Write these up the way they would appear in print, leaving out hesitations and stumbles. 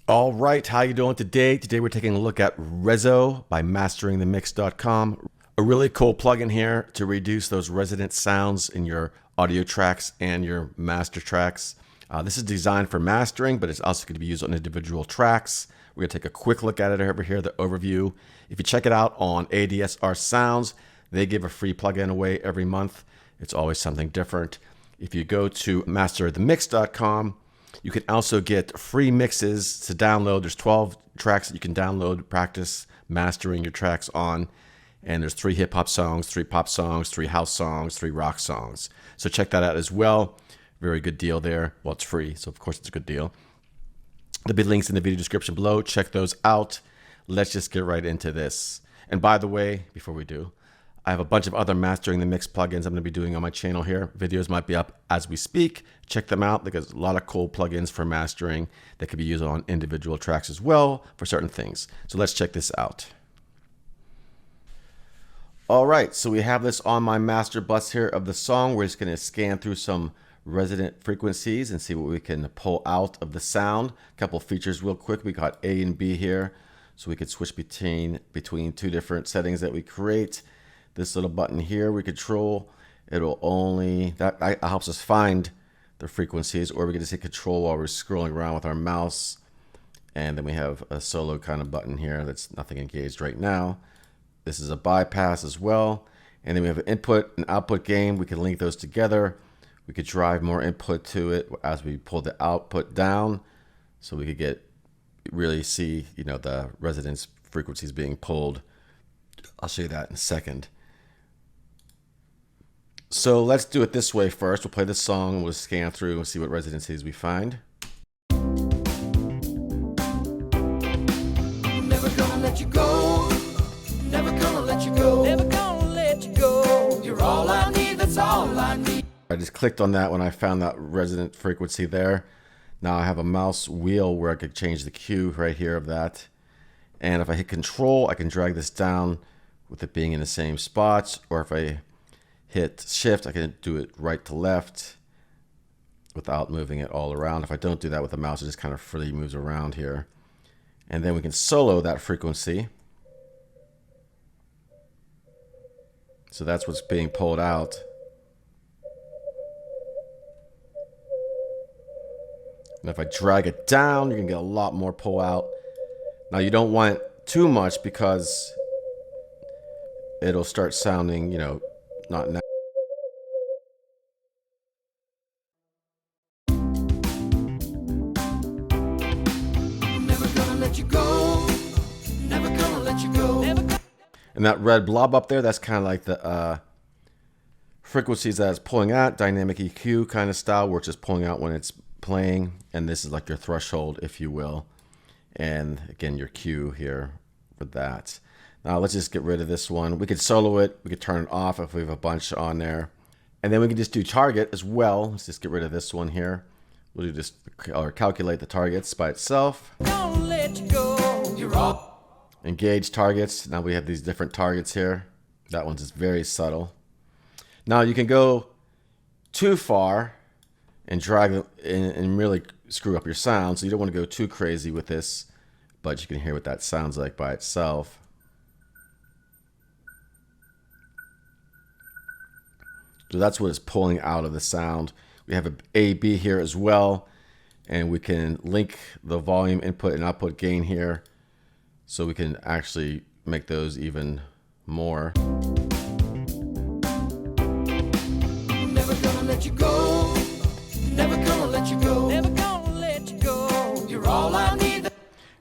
All right, how you doing today? Today we're taking a look at RESO by masteringthemix.com. A really cool plugin here to reduce those resonant sounds in your audio tracks and your master tracks. This is designed for mastering, but it's also going to be used on individual tracks. We're going to take a quick look at it over here, the overview. If you check it out on ADSR Sounds, they give a free plugin away every month. It's always something different. If you go to masterthemix.com, you can also get free mixes to download. There's 12 tracks that you can download, practice mastering your tracks on. And there's 3 hip hop songs, 3 pop songs, 3 house songs, 3 rock songs. So check that out as well. Very good deal there. Well, it's free, so of course it's a good deal. There'll be links in the video description below. Check those out. Let's just get right into this. And by the way, before we do, I have a bunch of other Mastering the Mix plugins I'm going to be doing on my channel here. Videos might be up as we speak. Check them out because a lot of cool plugins for mastering that could be used on individual tracks as well for certain things. So let's check this out. All right, so we have this on my master bus here of the song. We're just going to scan through some resonant frequencies and see what we can pull out of the sound. A couple features real quick. We got A and B here, so we could switch between 2 different settings that we create. This little button here we control, it'll only, that helps us find the frequencies, or we can just hit control while we're scrolling around with our mouse. And then we have a solo kind of button here that's nothing engaged right now. This is a bypass as well. And then we have an input and output gain. We can link those together. We could drive more input to it as we pull the output down. So we could really see, the resonance frequencies being pulled. I'll show you that in a second. So let's do it this way first. We'll play this song and we'll scan through and see what resonancies we find. Never gonna let you go. Never gonna let you go. Never gonna let you go. You're all I need, that's all I need. I just clicked on that when I found that resonant frequency there. Now I have a mouse wheel where I could change the Q right here of that. And if I hit control, I can drag this down with it being in the same spots, or if I hit shift, I can do it right to left without moving it all around. If I don't do that with the mouse, it just kind of freely moves around here. And then we can solo that frequency. So that's what's being pulled out. And if I drag it down, you can get a lot more pull out. Now you don't want too much because it'll start sounding, not now. Never gonna let you go. Never gonna let you go. And that red blob up there, that's kind of like the frequencies that it's pulling out, dynamic EQ kind of style, where it's just pulling out when it's playing. And this is like your threshold, if you will. And again, your Q here for that. Now let's just get rid of this one. We could solo it. We could turn it off if we have a bunch on there. And then we can just do target as well. Let's just get rid of this one here. We'll do this, or calculate the targets by itself. Gonna let you go. You're all. Engage targets. Now we have these different targets here. That one's just very subtle. Now you can go too far and drag it and really screw up your sound. So you don't want to go too crazy with this, but you can hear what that sounds like by itself. So that's what it's pulling out of the sound. We have an A, B here as well. And we can link the volume input and output gain here. So we can actually make those even more. Never gonna let you go. Never gonna let you go. Never gonna let you go. You're all I need.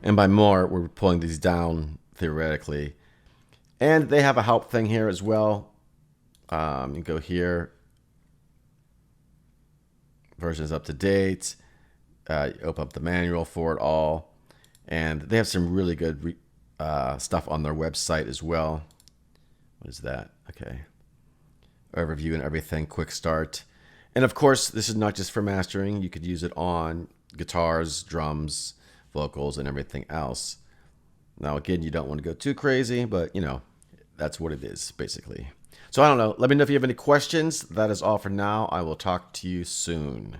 And by more, we're pulling these down theoretically. And they have a help thing here as well. You go here, version is up to date. You open up the manual for it all, and they have some really good stuff on their website as well. What is that? Okay, overview and everything, quick start. And of course, this is not just for mastering. You could use it on guitars, drums, vocals, and everything else. Now again, you don't want to go too crazy, but that's what it is basically. So I don't know. Let me know if you have any questions. That is all for now. I will talk to you soon.